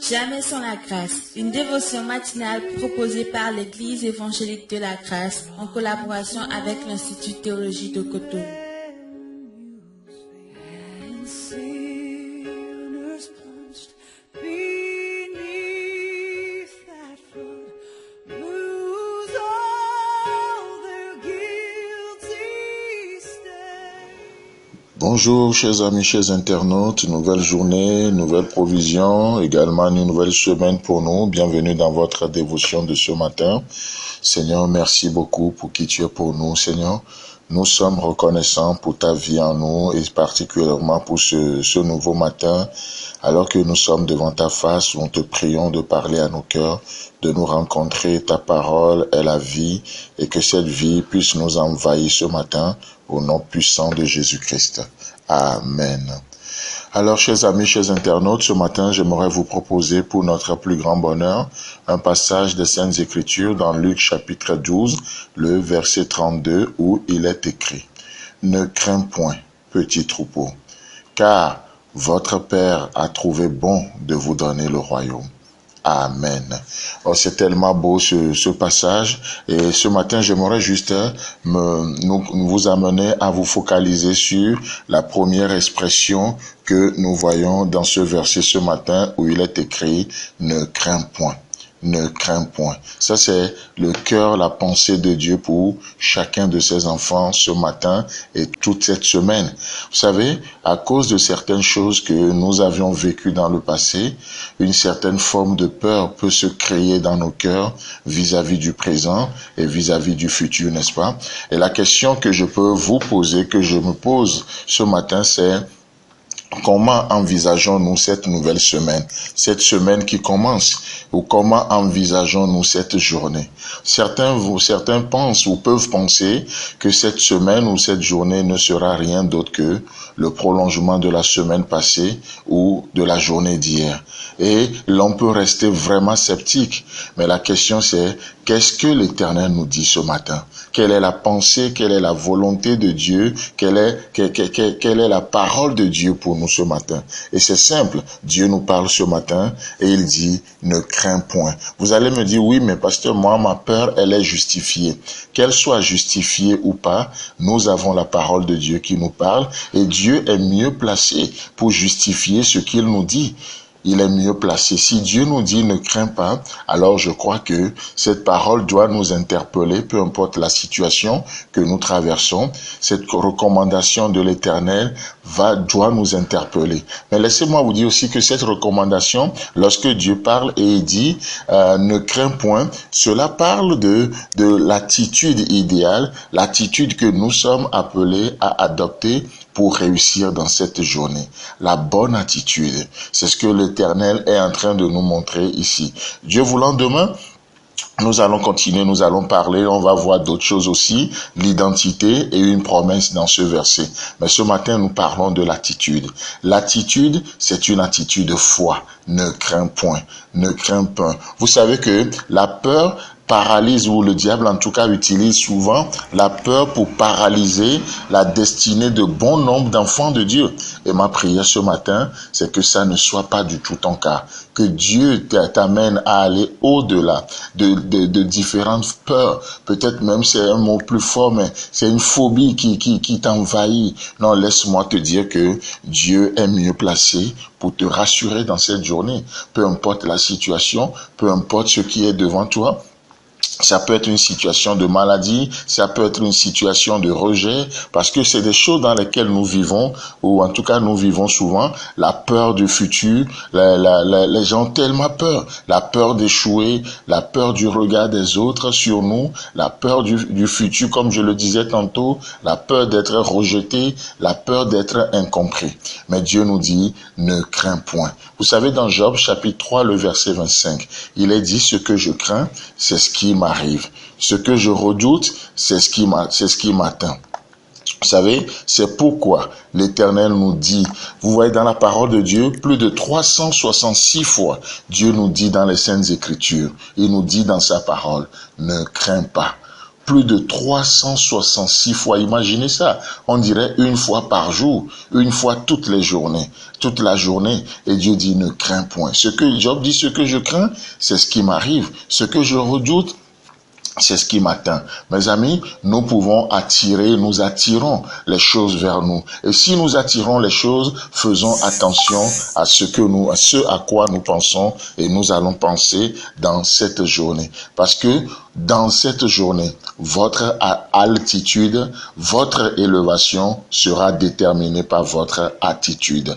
Jamais sans la grâce, une dévotion matinale proposée par l'Église évangélique de la grâce en collaboration avec l'Institut de théologie de Cotonou. Bonjour chers amis, chers internautes, nouvelle journée, nouvelle provision, également une nouvelle semaine pour nous. Bienvenue dans votre dévotion de ce matin. Seigneur, merci beaucoup pour qui tu es pour nous, Seigneur. Nous sommes reconnaissants pour ta vie en nous et particulièrement pour ce nouveau matin. Alors que nous sommes devant ta face, nous te prions de parler à nos cœurs, de nous rencontrer. Ta parole est la vie et que cette vie puisse nous envahir ce matin au nom puissant de Jésus-Christ. Amen. Alors, chers amis, chers internautes, ce matin, j'aimerais vous proposer pour notre plus grand bonheur un passage des Saintes Écritures dans Luc chapitre 12, le verset 32, où il est écrit « Ne crains point, petit troupeau, car votre Père a trouvé bon de vous donner le royaume. » Amen. Oh, c'est tellement beau ce passage et ce matin j'aimerais juste vous amener à vous focaliser sur la première expression que nous voyons dans ce verset ce matin où il est écrit « Ne crains point ». Ne crains point. Ça, c'est le cœur, la pensée de Dieu pour chacun de ses enfants ce matin et toute cette semaine. Vous savez, à cause de certaines choses que nous avions vécues dans le passé, une certaine forme de peur peut se créer dans nos cœurs vis-à-vis du présent et vis-à-vis du futur, n'est-ce pas? Et la question que je peux vous poser, que je me pose ce matin, c'est: comment envisageons-nous cette nouvelle semaine, cette semaine qui commence, ou comment envisageons-nous cette journée? Certains pensent ou peuvent penser que cette semaine ou cette journée ne sera rien d'autre que le prolongement de la semaine passée ou de la journée d'hier. Et l'on peut rester vraiment sceptique. Mais la question c'est, qu'est-ce que l'Éternel nous dit ce matin? Quelle est la pensée, quelle est la volonté de Dieu, quelle est la parole de Dieu pour nous ce matin? Et c'est simple, Dieu nous parle ce matin et il dit, ne crains point. Vous allez me dire, oui, mais pasteur, moi, ma peur, elle est justifiée. Qu'elle soit justifiée ou pas, nous avons la parole de Dieu qui nous parle et Dieu est mieux placé pour justifier ce qu'il nous dit. Il est mieux placé. Si Dieu nous dit ne crains pas, alors je crois que cette parole doit nous interpeller, peu importe la situation que nous traversons. Cette recommandation de l'Éternel doit nous interpeller. Mais laissez-moi vous dire aussi que cette recommandation, lorsque Dieu parle et il dit ne crains point, cela parle de l'attitude idéale, l'attitude que nous sommes appelés à adopter pour réussir dans cette journée. La bonne attitude, c'est ce que l'Éternel est en train de nous montrer ici. Dieu voulant, demain, nous allons continuer, nous allons parler, on va voir d'autres choses aussi, l'identité et une promesse dans ce verset. Mais ce matin, nous parlons de l'attitude. L'attitude, c'est une attitude de foi. Ne crains point, ne crains pas. Vous savez que la peur paralyse, ou le diable en tout cas utilise souvent la peur pour paralyser la destinée de bon nombre d'enfants de Dieu. Et ma prière ce matin, c'est que ça ne soit pas du tout ton cas. Que Dieu t'amène à aller au-delà de différentes peurs. Peut-être même c'est un mot plus fort, mais c'est une phobie qui t'envahit. Non, laisse-moi te dire que Dieu est mieux placé pour te rassurer dans cette journée. Peu importe la situation, peu importe ce qui est devant toi. Ça peut être une situation de maladie, ça peut être une situation de rejet, parce que c'est des choses dans lesquelles nous vivons, ou en tout cas nous vivons souvent, la peur du futur, les gens ont tellement peur, la peur d'échouer, la peur du regard des autres sur nous, la peur du futur, comme je le disais tantôt, la peur d'être rejeté, la peur d'être incompris. Mais Dieu nous dit, ne crains point. Vous savez, dans Job chapitre 3, le verset 25, il est dit, ce que je crains, c'est ce qui m'arrive. Ce que je redoute, c'est ce qui m'atteint. Vous savez, c'est pourquoi l'Éternel nous dit, vous voyez dans la parole de Dieu, plus de 366 fois, Dieu nous dit dans les Saintes Écritures, il nous dit dans sa parole, ne crains pas. plus de 366 fois. Imaginez ça. On dirait une fois par jour, une fois toutes les journées, toute la journée. Et Dieu dit, ne crains point. Ce que Job dit, ce que je crains, c'est ce qui m'arrive. Ce que je redoute, c'est ce qui m'atteint. Mes amis, nous attirons les choses vers nous. Et si nous attirons les choses, faisons attention à ce à quoi nous pensons et nous allons penser dans cette journée. Parce que dans cette journée, votre altitude, votre élévation sera déterminée par votre attitude.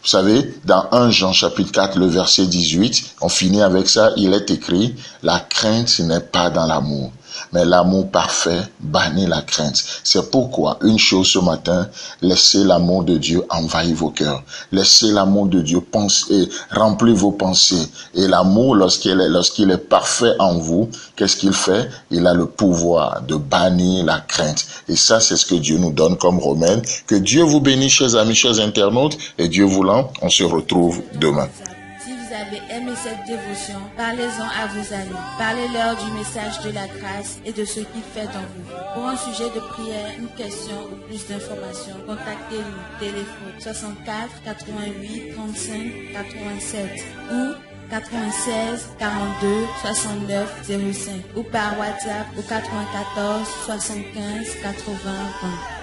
Vous savez, dans 1 Jean chapitre 4, le verset 18, on finit avec ça, il est écrit, la crainte n'est pas dans l'amour, mais l'amour parfait bannit la crainte. C'est pourquoi, une chose ce matin, laissez l'amour de Dieu envahir vos cœurs. Laissez l'amour de Dieu remplir vos pensées. Et l'amour, lorsqu'il est parfait en vous, qu'est-ce qu'il fait? Il a le pouvoir de bannir la crainte. Et ça, c'est ce que Dieu nous donne comme remède. Que Dieu vous bénisse, chers amis, chers internautes, et Dieu voulant, on se retrouve demain. Si vous avez aimé cette dévotion, parlez-en à vos amis. Parlez-leur du message de la grâce et de ce qu'il fait dans vous. Pour un sujet de prière, une question ou plus d'informations, contactez-nous. Téléphone 64 88 35 87 ou 96 42 69 05 ou par WhatsApp au 94 75 80 20.